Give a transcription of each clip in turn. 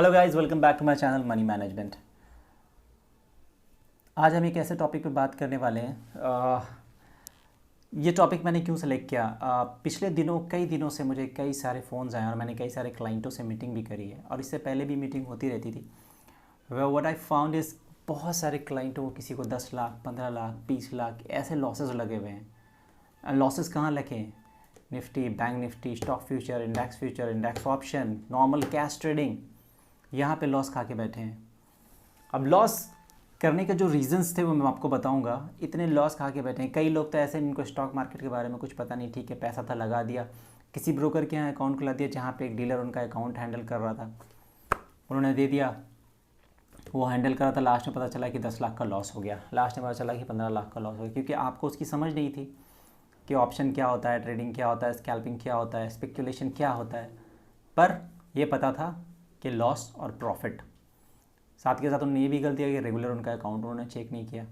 Hello guys, welcome back to my channel money management. आज हम एक ऐसे टॉपिक पे बात करने वाले हैं। ये टॉपिक मैंने क्यों सेलेक्ट किया, पिछले दिनों कई दिनों से मुझे कई सारे फ़ोन्स आए और मैंने कई सारे क्लाइंटों से मीटिंग भी करी है और इससे पहले भी मीटिंग होती रहती थी। व्हाट आई फाउंड इज़ बहुत सारे क्लाइंटों को, किसी को 10 लाख, 15 लाख, 20 लाख ऐसे लॉसेस लगे हुए हैं। लॉसेस कहाँ लगे हैं? Nifty, bank Nifty, stock future, index option, normal cash trading, यहाँ पे लॉस खा के बैठे हैं। अब लॉस करने के जो रीजंस थे वो मैं आपको बताऊंगा। इतने लॉस खा के बैठे हैं। कई लोग तो ऐसे हैं जिनको स्टॉक मार्केट के बारे में कुछ पता नहीं, ठीक है, पैसा था लगा दिया, किसी ब्रोकर के यहाँ अकाउंट खुला दिया जहाँ पे एक डीलर उनका अकाउंट हैंडल कर रहा था, उन्होंने दे दिया, वो हैंडल कर रहा था, लास्ट में पता चला कि 10 लाख का लॉस हो गया, लास्ट में पता चला कि 15 लाख का लॉस हो गया, क्योंकि आपको उसकी समझ नहीं थी कि ऑप्शन क्या होता है, ट्रेडिंग क्या होता है, स्कैल्पिंग क्या होता है, स्पेक्यूलेशन क्या होता है। पर ये पता था कि लॉस और प्रॉफिट। साथ के साथ उन्होंने ये भी गलती है कि रेगुलर उनका अकाउंट उन्होंने चेक नहीं किया।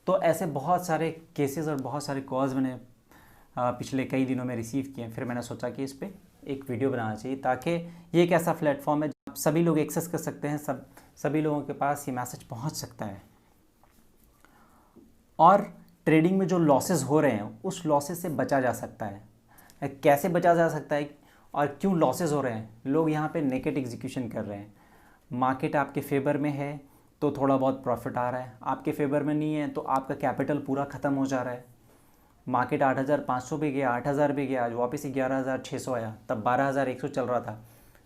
तो ऐसे बहुत सारे केसेस और बहुत सारे कॉल्स मैंने पिछले कई दिनों में रिसीव किए। फिर मैंने सोचा कि इस पर एक वीडियो बनाना चाहिए ताकि ये एक ऐसा प्लेटफॉर्म है जहाँ सभी लोग एक्सेस कर सकते हैं, सभी लोगों के पास ये मैसेज पहुंच सकता है। और ट्रेडिंग में जो लॉसेस हो रहे हैं उस लॉसेस से बचा जा सकता है। कैसे बचा जा सकता है और क्यों लॉसेस हो रहे हैं? लोग यहाँ पे नेकेड एग्जीक्यूशन कर रहे हैं। मार्केट आपके फेवर में है तो थोड़ा बहुत प्रॉफिट आ रहा है, आपके फेवर में नहीं है तो आपका कैपिटल पूरा ख़त्म हो जा रहा है। मार्केट 8,500 भी गया, 8,000 भी गया, आज वापस 11,600 आया, तब 12,100 चल रहा था।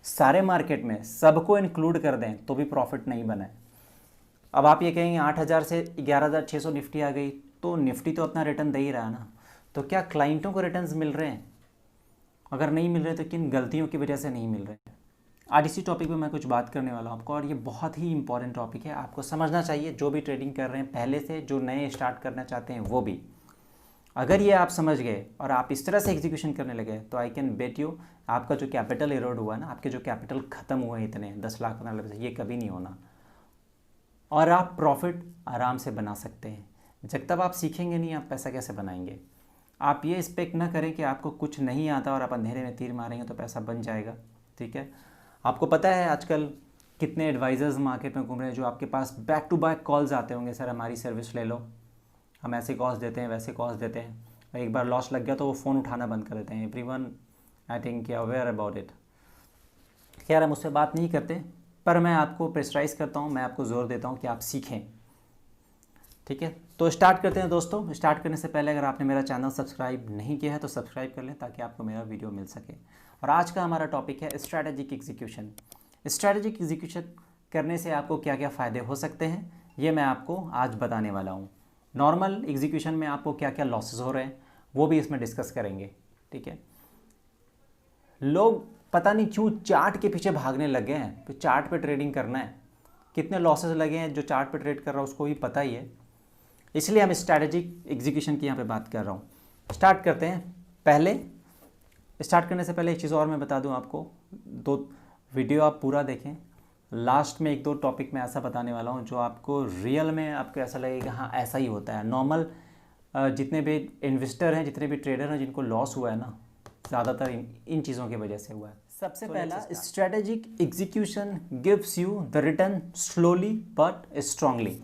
सारे मार्केट में सबको इंक्लूड कर दें तो भी प्रॉफिट नहीं बना है। अब आप ये कहेंगे 8,000 से 11,600 निफ्टी आ गई तो निफ्टी तो अपना रिटर्न दे ही रहा है ना, तो क्या क्लाइंटों को रिटर्न्स मिल रहे हैं? अगर नहीं मिल रहे तो किन गलतियों की वजह से नहीं मिल रहे? आज इसी टॉपिक पे मैं कुछ बात करने वाला हूँ आपको, और ये बहुत ही इंपॉर्टेंट टॉपिक है, आपको समझना चाहिए। जो भी ट्रेडिंग कर रहे हैं पहले से, जो नए स्टार्ट करना चाहते हैं वो भी, अगर ये आप समझ गए और आप इस तरह से एग्जीक्यूशन करने लगे तो आई कैन बेट यू आपका जो कैपिटल एरोड हुआ ना, आपके जो कैपिटल ख़त्म हुए इतने 10 लाख 15 लाख, ये कभी नहीं होना और आप प्रॉफिट आराम से बना सकते हैं। जब तक आप सीखेंगे नहीं आप पैसा कैसे बनाएंगे? आप ये एक्सपेक्ट ना करें कि आपको कुछ नहीं आता और आप अंधेरे में तीर मारेंगे तो पैसा बन जाएगा, ठीक है। आपको पता है आजकल कितने एडवाइज़र्स मार्केट में घूम रहे हैं जो आपके पास बैक टू बैक कॉल्स आते होंगे, सर हमारी सर्विस ले लो, हम ऐसे कॉल्स देते हैं, वैसे कॉल्स देते हैं, और एक बार लॉस लग गया तो वो फ़ोन उठाना बंद कर देते हैं। Everyone I think aware about it. खैर हम उससे बात नहीं करते, पर मैं आपको प्रेशराइज़ करता हूँ, मैं आपको ज़ोर देता हूँ कि आप सीखें, ठीक है। तो स्टार्ट करते हैं दोस्तों। स्टार्ट करने से पहले अगर आपने मेरा चैनल सब्सक्राइब नहीं किया है तो सब्सक्राइब कर लें ताकि आपको मेरा वीडियो मिल सके। और आज का हमारा टॉपिक है स्ट्रैटेजिक एग्जीक्यूशन। स्ट्रैटेजिक एग्जीक्यूशन करने से आपको क्या क्या फ़ायदे हो सकते हैं ये मैं आपको आज बताने वाला हूँ। नॉर्मल एग्जीक्यूशन में आपको क्या क्या लॉसेस हो रहे हैं वो भी इसमें डिस्कस करेंगे, ठीक है। लोग पता नहीं क्यों चार्ट के पीछे भागने लगे हैं, तो चार्ट पे ट्रेडिंग करना है। कितने लॉसेस लगे हैं जो चार्ट पे ट्रेड कर रहा है उसको भी पता ही है, इसलिए हम स्ट्रैटेजिक एग्जीक्यूशन की यहाँ पे बात कर रहा हूँ। स्टार्ट करते हैं। पहले स्टार्ट करने से पहले एक चीज़ और मैं बता दूँ आपको, दो वीडियो आप पूरा देखें, लास्ट में एक दो टॉपिक मैं ऐसा बताने वाला हूँ जो आपको रियल में आपको ऐसा लगेगा हाँ ऐसा ही होता है। नॉर्मल जितने भी इन्वेस्टर हैं, जितने भी ट्रेडर हैं जिनको लॉस हुआ है ना, ज़्यादातर इन चीज़ों की वजह से हुआ है। सबसे पहला, strategic execution gives you the return slowly but strongly.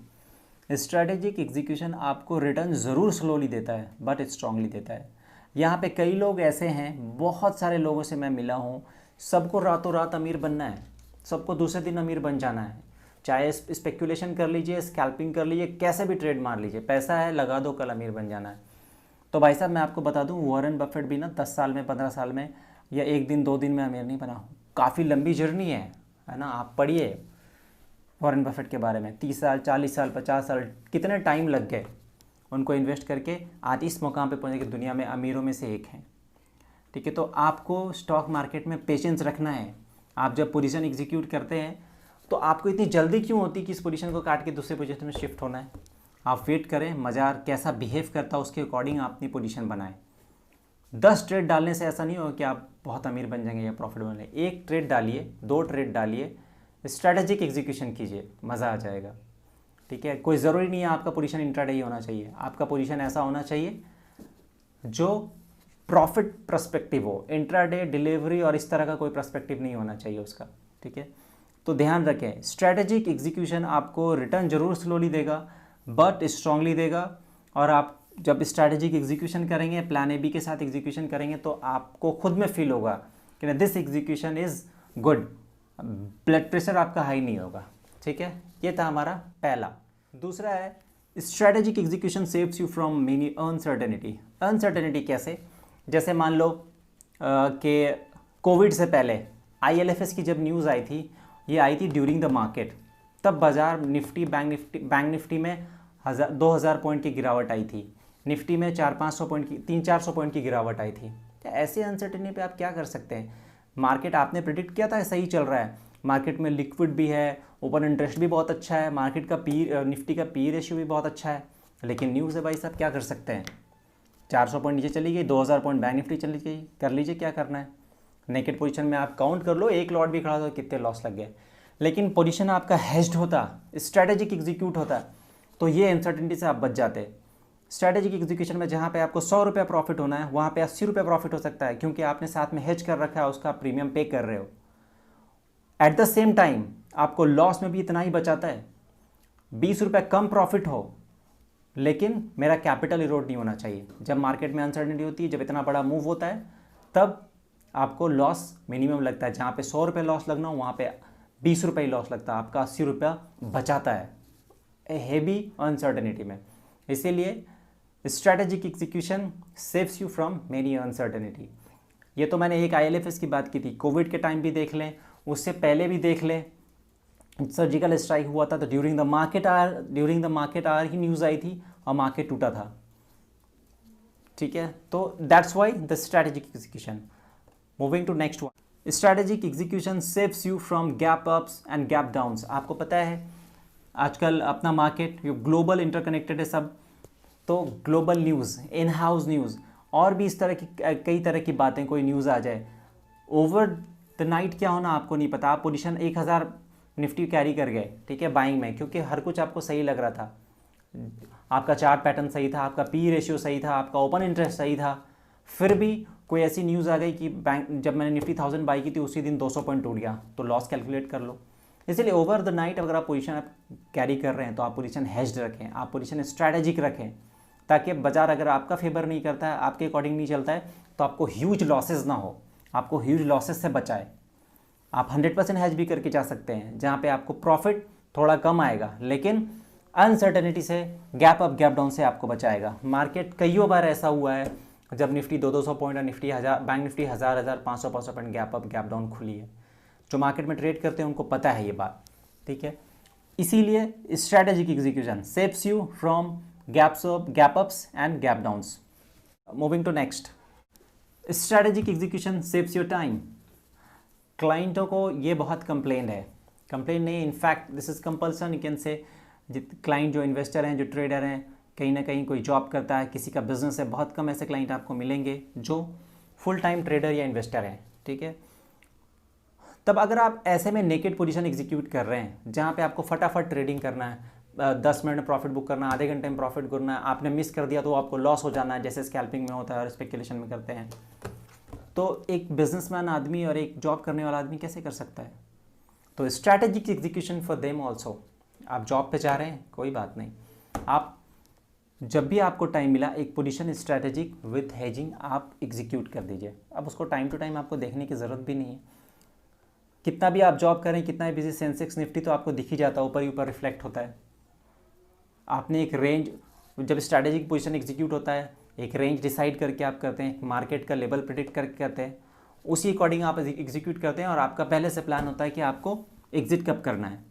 Strategic execution आपको रिटर्न ज़रूर स्लोली देता है बट स्ट्रांगली देता है। यहाँ पे कई लोग ऐसे हैं, बहुत सारे लोगों से मैं मिला हूँ, सबको रातों रात अमीर बनना है, सबको दूसरे दिन अमीर बन जाना है। चाहे स्पेक्यूलेशन कर लीजिए, स्कैल्पिंग कर लीजिए, कैसे भी ट्रेड मार लीजिए, पैसा है लगा दो, कल अमीर बन जाना है। तो भाई साहब मैं आपको बता दूँ, वॉरेन बफेट भी ना 10 साल में, 15 साल में या एक दिन 2 दिन में अमीर नहीं बना। काफ़ी लंबी जर्नी है ना। आप पढ़िए वॉरेन बफेट के बारे में, 30 साल, 40 साल, 50 साल, कितने टाइम लग गए उनको इन्वेस्ट करके आज इस मुकाम पे पहुंचने की दुनिया में अमीरों में से एक हैं, ठीक है। तो आपको स्टॉक मार्केट में पेशेंस रखना है। आप जब पोजीशन एग्जीक्यूट करते हैं तो आपको इतनी जल्दी क्यों होती कि इस पोजीशन को काट के दूसरे पोजीशन में शिफ्ट होना है? आप वेट करें, बाजार कैसा बिहेव करता है उसके अकॉर्डिंग आप अपनी पोजीशन बनाएं। 10 ट्रेड डालने से ऐसा नहीं होगा कि आप बहुत अमीर बन जाएंगे या प्रॉफिट बन जाएंगे। 1 ट्रेड डालिए, 2 ट्रेड डालिए, स्ट्रैटेजिक एग्जीक्यूशन कीजिए, मज़ा आ जाएगा, ठीक है। कोई ज़रूरी नहीं है आपका पोजीशन इंट्राडे ही होना चाहिए, आपका पोजीशन ऐसा होना चाहिए जो प्रॉफिट पर्सपेक्टिव हो। इंट्राडे, डिलीवरी और इस तरह का कोई पर्सपेक्टिव नहीं होना चाहिए उसका, ठीक है। तो ध्यान रखें, स्ट्रैटेजिक एग्जीक्यूशन आपको रिटर्न जरूर स्लोली देगा बट स्ट्रांगली देगा। और आप जब स्ट्रैटेजिक एग्जीक्यूशन करेंगे, प्लान ए बी के साथ एग्जीक्यूशन करेंगे, तो आपको खुद में फील होगा कि this execution is good, blood pressure आपका हाई नहीं होगा। ठीक है, ये था हमारा पहला। दूसरा है strategic execution saves you from many uncertainty. Uncertainty कैसे? जैसे मान लो कि कोविड से पहले IL&FS की जब न्यूज़ आई थी, ये आई थी ड्यूरिंग द मार्केट, तब बाजार निफ्टी बैंक निफ्टी में 2000 पॉइंट की गिरावट आई थी, निफ्टी में 400-500 पॉइंट की 300-400 पॉइंट की गिरावट आई थी। तो ऐसे अनसर्टेनिटी पे आप क्या कर सकते हैं? मार्केट आपने प्रिडिक्ट किया था सही चल रहा है, मार्केट में लिक्विड भी है, ओपन इंटरेस्ट भी बहुत अच्छा है, मार्केट का निफ्टी का पी रेशियो भी बहुत अच्छा है, लेकिन न्यूज़ है भाई साहब, क्या कर सकते हैं? 400 पॉइंट नीचे चली गई, 2000 पॉइंट बैंक निफ्टी चली गई, कर लीजिए क्या करना है। नेकेड पोजीशन में आप काउंट कर लो, एक लॉट भी खड़ा था कितने लॉस लग गए। लेकिन पोजीशन आपका हेज्ड होता, स्ट्रैटेजिक एग्जीक्यूट होता, तो ये अनसर्टेनिटी से आप बच जाते। स्ट्रैटेजिक एग्जीक्यूशन में जहाँ पे आपको 100 रुपये प्रॉफिट होना है, वहाँ पे 80 रुपये प्रॉफिट हो सकता है, क्योंकि आपने साथ में हेज कर रखा है, उसका प्रीमियम पे कर रहे हो। एट द सेम टाइम आपको लॉस में भी इतना ही बचाता है, 20 रुपये कम प्रॉफिट हो, लेकिन मेरा कैपिटल इरोड नहीं होना चाहिए। जब मार्केट में अनसर्टेनिटी होती है, जब इतना बड़ा मूव होता है, तब आपको लॉस मिनिमम लगता है। जहाँ पे 100 रुपये लॉस लगना हो, वहाँ पे 20 रुपये ही लॉस लगता है, आपका 80 रुपया बचाता है हेवी अनसर्टेनिटी में। इसीलिए strategic execution saves you from many uncertainty. ये तो मैंने एक IL&FS की बात की थी, कोविड के टाइम भी देख लें, उससे पहले भी देख लें, सर्जिकल स्ट्राइक हुआ था तो ड्यूरिंग द मार्केट आवर ही न्यूज़ आई थी और मार्केट टूटा था। ठीक है, तो that's why the strategic execution. Moving to next one, strategic execution saves you from gap ups and gap downs. आपको पता है आजकल अपना मार्केट ग्लोबल इंटरकनेक्टेड है सब, तो global news, in house news और भी इस तरह की कई तरह की बातें, कोई न्यूज़ आ जाए ओवर द नाइट, क्या होना आपको नहीं पता। आप पोजीशन 1000 निफ्टी कैरी कर गए, ठीक है, बाइंग में, क्योंकि हर कुछ आपको सही लग रहा था, आपका चार्ट पैटर्न सही था, आपका पी रेशियो सही था, आपका ओपन इंटरेस्ट सही था। फिर भी कोई ऐसी न्यूज़ आ गई कि बैंक, जब मैंने निफ्टी 1000 बाई की थी उसी दिन 200 पॉइंट टूट गया, तो लॉस कैलकुलेट कर लो। इसलिए ओवर द नाइट अगर आप पोजीशन आप कैरी कर रहे हैं, तो आप पोजीशन हेज्ड रखें, आप पोजीशन स्ट्रैटेजिक रखें, ताकि बाजार अगर आपका फेवर नहीं करता है, आपके अकॉर्डिंग नहीं चलता है, तो आपको ह्यूज लॉसेज ना हो, आपको ह्यूज लॉसेज से बचाए। आप 100% हेज भी करके जा सकते हैं, जहाँ पे आपको प्रॉफिट थोड़ा कम आएगा, लेकिन अनसर्टेनिटी से, गैप अप गैप डाउन से आपको बचाएगा। मार्केट कईयों बार ऐसा हुआ है जब निफ्टी 200 पॉइंट और Nifty 1000, bank Nifty 1000 500 point gap up gap down खुली है। जो मार्केट में ट्रेड करते हैं उनको पता है ये बात, ठीक है। इसीलिए strategic execution saves you from gap ups and gap downs. Moving to next, strategic execution saves your time. क्लाइंटों को ये बहुत कंप्लेन है, कंप्लेन नहीं, in fact this is compulsion, you can say. Client जो इन्वेस्टर हैं, जो ट्रेडर हैं, कहीं ना कहीं कोई जॉब करता है, किसी का बिजनेस है, बहुत कम ऐसे क्लाइंट आपको मिलेंगे जो फुल टाइम ट्रेडर या इन्वेस्टर हैं, ठीक है। तब अगर आप ऐसे में नेकेड पोजीशन एग्जीक्यूट कर रहे हैं, जहाँ पे आपको फटाफट ट्रेडिंग करना है, 10 मिनट में प्रॉफिट बुक करना है, आधे घंटे में प्रॉफिट करना है, आपने मिस कर दिया तो आपको लॉस हो जाना है, जैसे स्कैल्पिंग में होता है और स्पेकुलेशन में करते हैं, तो एक बिजनेसमैन आदमी और एक जॉब करने वाला आदमी कैसे कर सकता है? तो strategic execution for them also. आप जॉब पे जा रहे हैं, कोई बात नहीं, आप जब भी आपको टाइम मिला, एक पोजीशन स्ट्रैटेजिक विथ हेजिंग आप एग्जीक्यूट कर दीजिए। अब उसको टाइम टू टाइम आपको देखने की ज़रूरत भी नहीं है। कितना भी आप जॉब करें, कितना भी बिजी, सेंसेक्स निफ्टी तो आपको दिख ही जाता है, ऊपर ही ऊपर रिफ्लेक्ट होता है। आपने एक रेंज, जब स्ट्रैटेजिक पोजीशन एग्जीक्यूट होता है, एक रेंज डिसाइड करके आप करते हैं, मार्केट का लेवल प्रिडिक्ट करके करते हैं, उसी अकॉर्डिंग आप एग्जीक्यूट करते हैं, और आपका पहले से प्लान होता है कि आपको एग्जिट कब करना है।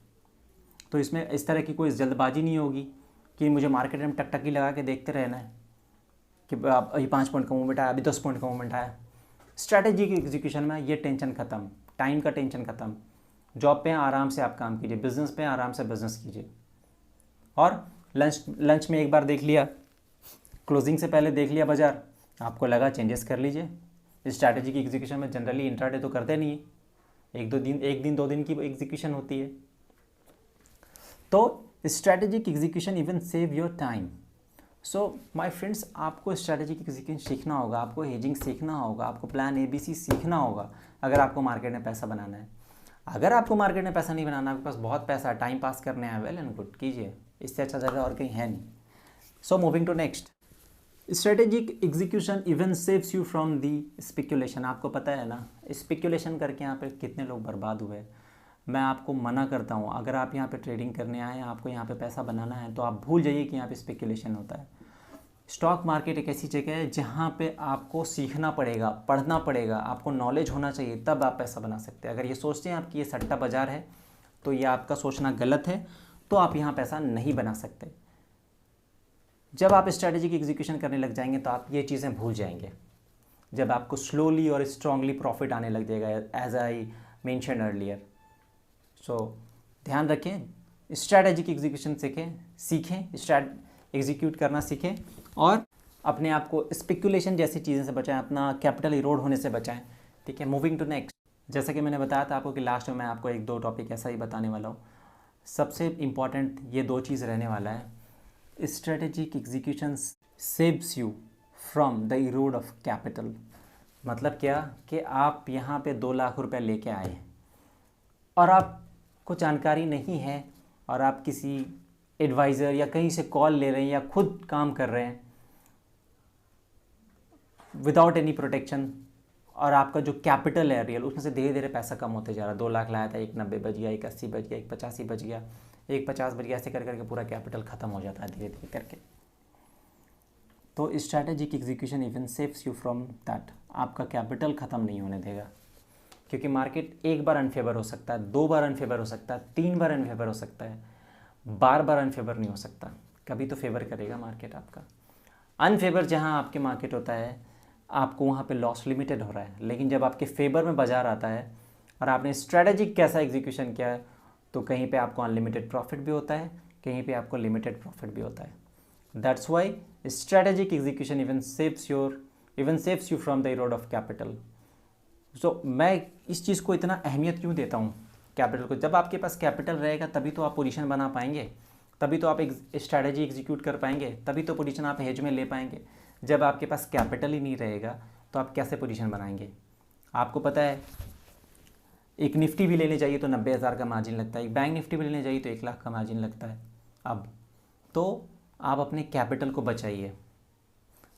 तो इसमें इस तरह की कोई जल्दबाजी नहीं होगी कि मुझे मार्केट में टकटकी लगा के देखते रहना है कि अभी 5 पॉइंट का मूवमेंट आया, अभी 10 पॉइंट का मूवमेंट आया। स्ट्रैटेजिक एग्जीक्यूशन में ये टेंशन ख़त्म, टाइम का टेंशन ख़त्म। जॉब पे आराम से आप काम कीजिए, बिजनेस पे आराम से बिजनेस कीजिए, और लंच में एक बार देख लिया, क्लोजिंग से पहले देख लिया बाजार, आपको लगा चेंजेस कर लीजिए। स्ट्रैटेजिक एग्जीक्यूशन में जनरली इंट्राडे तो करते नहीं है, एक दिन 2 दिन की एग्जीक्यूशन होती है। तो strategic execution even save your time. So my friends, आपको स्ट्रैटेजिक एग्जीक्यूशन सीखना होगा, आपको हेजिंग सीखना होगा, आपको प्लान ABC सीखना होगा, अगर आपको मार्केट में पैसा बनाना है। अगर आपको मार्केट में पैसा नहीं बनाना, आपके पास बहुत पैसा, टाइम पास करने हैं, वेल एंड गुड, कीजिए, इससे अच्छा जगह और कहीं है नहीं। So moving to next, strategic execution even saves you from the speculation. आपको पता है ना, स्पेक्यूलेशन करके यहाँ पे कितने लोग बर्बाद हुए। मैं आपको मना करता हूँ, अगर आप यहाँ पे ट्रेडिंग करने आए हैं, आपको यहाँ पे पैसा बनाना है, तो आप भूल जाइए कि यहाँ पे स्पेक्यूलेशन होता है। स्टॉक मार्केट एक ऐसी जगह है जहाँ पे आपको सीखना पड़ेगा, पढ़ना पड़ेगा, आपको नॉलेज होना चाहिए, तब आप पैसा बना सकते हैं। अगर ये सोचते हैं आप कि ये सट्टा बाज़ार है, तो ये आपका सोचना गलत है, तो आप यहाँ पैसा नहीं बना सकते। जब आप स्ट्रैटेजी की एग्जीक्यूशन करने लग जाएंगे तो आप ये चीज़ें भूल जाएंगे। जब आपको स्लोली और स्ट्रांगली प्रॉफिट आने लग जाएगा, एज आई मेंशन अर्लियर। सो ध्यान रखें, स्ट्रैटेजी की एग्जीक्यूशन सीखें, एग्जीक्यूट करना सीखें, और अपने आप को स्पेकुलेशन जैसी चीज़ें से बचाएं, अपना कैपिटल इरोड होने से बचाएं। ठीक है, मूविंग टू नेक्स्ट, जैसा कि मैंने बताया था आपको कि लास्ट में मैं आपको 1-2 टॉपिक ऐसा ही बताने वाला हूँ। सबसे इम्पॉर्टेंट ये 2 चीज़ रहने वाला है। Strategic execution saves you from the erode of capital. मतलब क्या कि आप यहाँ पे 2 लाख रुपए लेके आए हैं और आपको जानकारी नहीं है, और आप किसी एडवाइज़र या कहीं से कॉल ले रहे हैं या खुद काम कर रहे हैं विदाउट एनी प्रोटेक्शन, और आपका जो कैपिटल है रियल, उसमें से धीरे धीरे पैसा कम होते जा रहा है। 2 लाख लाया था, 1,90 बच गया, 1,80 बच गया, 1,85 बच गया, 1,50 बच गया, ऐसे कर करके पूरा कैपिटल ख़त्म हो जाता है धीरे धीरे करके। तो strategic execution even saves you from that. आपका कैपिटल ख़त्म नहीं होने देगा, क्योंकि मार्केट एक बार अनफेवर हो सकता है, 2 बार अनफेवर हो सकता है, 3 बार अनफेवर हो सकता है, बार बार अनफेवर नहीं हो सकता। कभी तो फेवर करेगा मार्केट आपका। अनफेवर जहां आपके मार्केट होता है, आपको वहां पे लॉस लिमिटेड हो रहा है, लेकिन जब आपके फेवर में बाजार आता है और आपने स्ट्रैटेजिक कैसा एग्जीक्यूशन किया है, तो कहीं पे आपको अनलिमिटेड प्रॉफिट भी होता है, कहीं पे आपको लिमिटेड प्रॉफिट भी होता है। That's why strategic execution even saves you from the erode of capital. So मैं इस चीज़ को इतना अहमियत क्यों देता हूँ कैपिटल को। जब आपके पास कैपिटल रहेगा तभी तो आप पोजीशन बना पाएंगे, तभी तो आप एक स्ट्रैटेजी एग्जीक्यूट कर पाएंगे, तभी तो पोजीशन आप हेज में ले पाएंगे। जब आपके पास कैपिटल ही नहीं रहेगा तो आप कैसे पोजीशन बनाएंगे। आपको पता है, एक निफ्टी भी लेने जाइए तो 90,000 का मार्जिन लगता है, एक बैंक निफ्टी भी लेने जाइए तो 1 लाख का मार्जिन लगता है। अब तो आप अपने कैपिटल को बचाइए,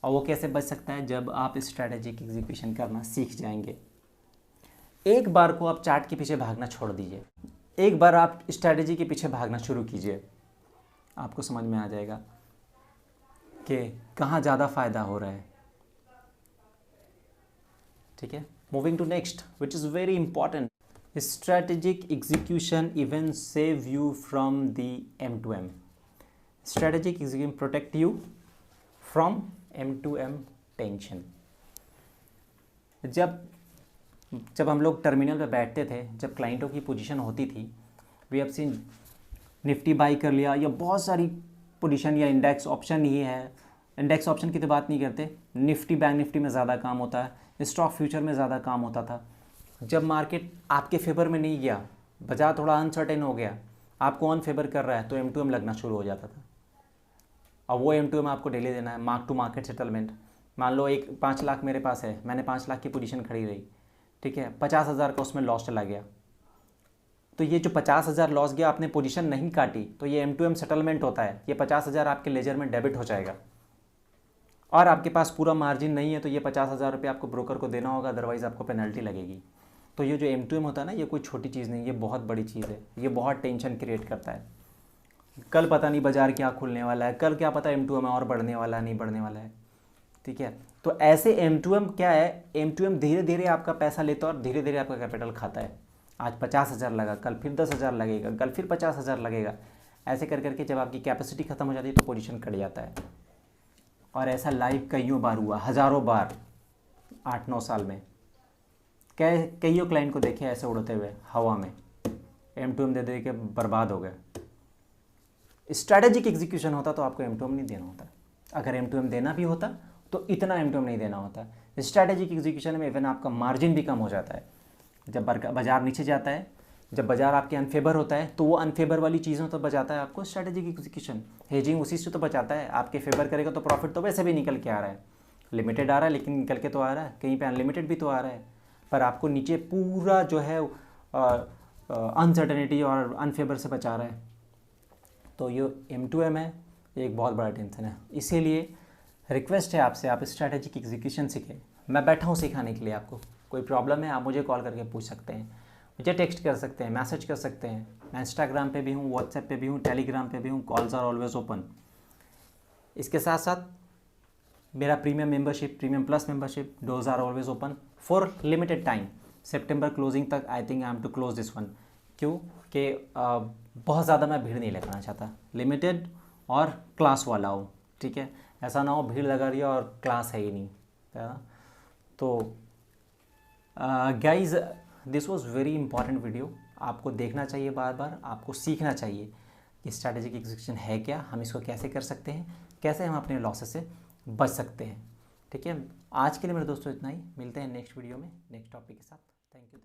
और वो कैसे बच सकता है, जब आप स्ट्रैटेजिक एग्जीक्यूशन करना सीख जाएंगे। एक बार को आप चार्ट के पीछे भागना छोड़ दीजिए, एक बार आप स्ट्रैटेजी के पीछे भागना शुरू कीजिए, आपको समझ में आ जाएगा कि कहाँ ज़्यादा फ़ायदा हो रहा है। ठीक है, moving to next, which is very important, strategic execution even save you from the M2M। Strategic execution protect you from M2M tension. जब हम लोग टर्मिनल पे बैठते थे, जब क्लाइंटों की पोजीशन होती थी, we have seen Nifty buy कर लिया, या बहुत सारी पोजीशन, या इंडेक्स ऑप्शन ही है, इंडेक्स ऑप्शन की तो बात नहीं करते, निफ्टी बैंक निफ्टी में ज़्यादा काम होता है, स्टॉक फ्यूचर में ज़्यादा काम होता था। जब मार्केट आपके फेवर में नहीं गया, बाजार थोड़ा अनसर्टेन हो गया, आपको अन फेवर कर रहा है, तो M2M लगना शुरू हो जाता था। और वो M2M आपको डेली देना है, मार्क टू मार्केट सेटलमेंट। मान लो 5 लाख मेरे पास है, मैंने 5 लाख की पोजीशन खड़ी रही, ठीक है, 50,000 का उसमें लॉस चला गया, तो ये जो 50,000 लॉस गया, आपने पोजीशन नहीं काटी, तो ये M2M सेटलमेंट होता है, ये 50,000 आपके लेजर में डेबिट हो जाएगा। और आपके पास पूरा मार्जिन नहीं है, तो ये 50,000 रुपये आपको ब्रोकर को देना होगा, अदरवाइज़ आपको पेनल्टी लगेगी। तो ये जो M2M होता है ना, ये कोई छोटी चीज़ नहीं, ये बहुत बड़ी चीज़ है, ये बहुत टेंशन क्रिएट करता है। कल पता नहीं बाजार क्या खुलने वाला है, कल क्या पता M2M और बढ़ने वाला है, नहीं बढ़ने वाला है। ठीक है, तो ऐसे M2M क्या है, M2M धीरे धीरे आपका पैसा लेता है और धीरे धीरे आपका कैपिटल खाता है। आज 50,000 लगा, कल फिर 10,000 लगेगा, कल फिर 50,000 लगेगा, ऐसे कर करके जब आपकी कैपेसिटी ख़त्म हो जाती है तो पोजीशन कट जाता है। और ऐसा लाइव कईयों बार हुआ, हज़ारों बार, 8-9 साल में कईयों क्लाइंट को देखे ऐसे उड़ते हुए हवा में, M2M दे दे के बर्बाद हो गए। स्ट्रैटेजिक एग्जीक्यूशन होता तो आपको M2M नहीं देना होता, अगर M2M देना भी होता तो इतना M2M नहीं देना होता। स्ट्रैटेजिक एग्जीक्यूशन में इवन आपका मार्जिन भी कम हो जाता है। जब बाजार नीचे जाता है, जब बाजार आपके अनफेवर होता है, तो वो अनफेवर वाली चीज़ों तो बचाता है आपको स्ट्रैटेजिक एग्जीक्यूशन, हेजिंग उसी से तो बचाता है। आपके फेवर करेगा तो प्रॉफिट तो वैसे भी निकल के आ रहा है, लिमिटेड आ रहा है लेकिन निकल के तो आ रहा है, कहीं पे अनलिमिटेड भी तो आ रहा है, पर आपको नीचे पूरा जो है अनसर्टेनिटी और अनफेवर से बचा रहा है। तो ये M2M है, ये एक बहुत बड़ा टेंशन है। इसीलिए रिक्वेस्ट है आपसे, आप स्ट्रैटेजिक एग्जीक्यूशन सीखें। मैं बैठा हूँ सिखाने के लिए। आपको कोई प्रॉब्लम है आप मुझे कॉल करके पूछ सकते हैं, मुझे टेक्स्ट कर सकते हैं, मैसेज कर सकते हैं। मैं इंस्टाग्राम पे भी हूँ, व्हाट्सएप पे भी हूँ, टेलीग्राम पे भी हूँ। Calls are always open. इसके साथ साथ मेरा premium membership, premium plus membership, doors are always open for limited time. सितंबर क्लोजिंग तक I think I am to close this one. क्यों कि बहुत ज़्यादा मैं भीड़ नहीं लगाना चाहता, लिमिटेड और क्लास वाला हो, ठीक है। ऐसा ना हो भीड़ लगा रही है और क्लास है ही नहीं, है ना। तो guys this was very important video. आपको देखना चाहिए बार बार, आपको सीखना चाहिए कि स्ट्रैटेजिक एग्जीक्यूशन है क्या, हम इसको कैसे कर सकते हैं, कैसे हम अपने लॉसेस से बच सकते हैं, ठीक है। आज के लिए मेरे दोस्तों इतना ही। मिलते हैं नेक्स्ट वीडियो में नेक्स्ट टॉपिक के साथ। Thank you.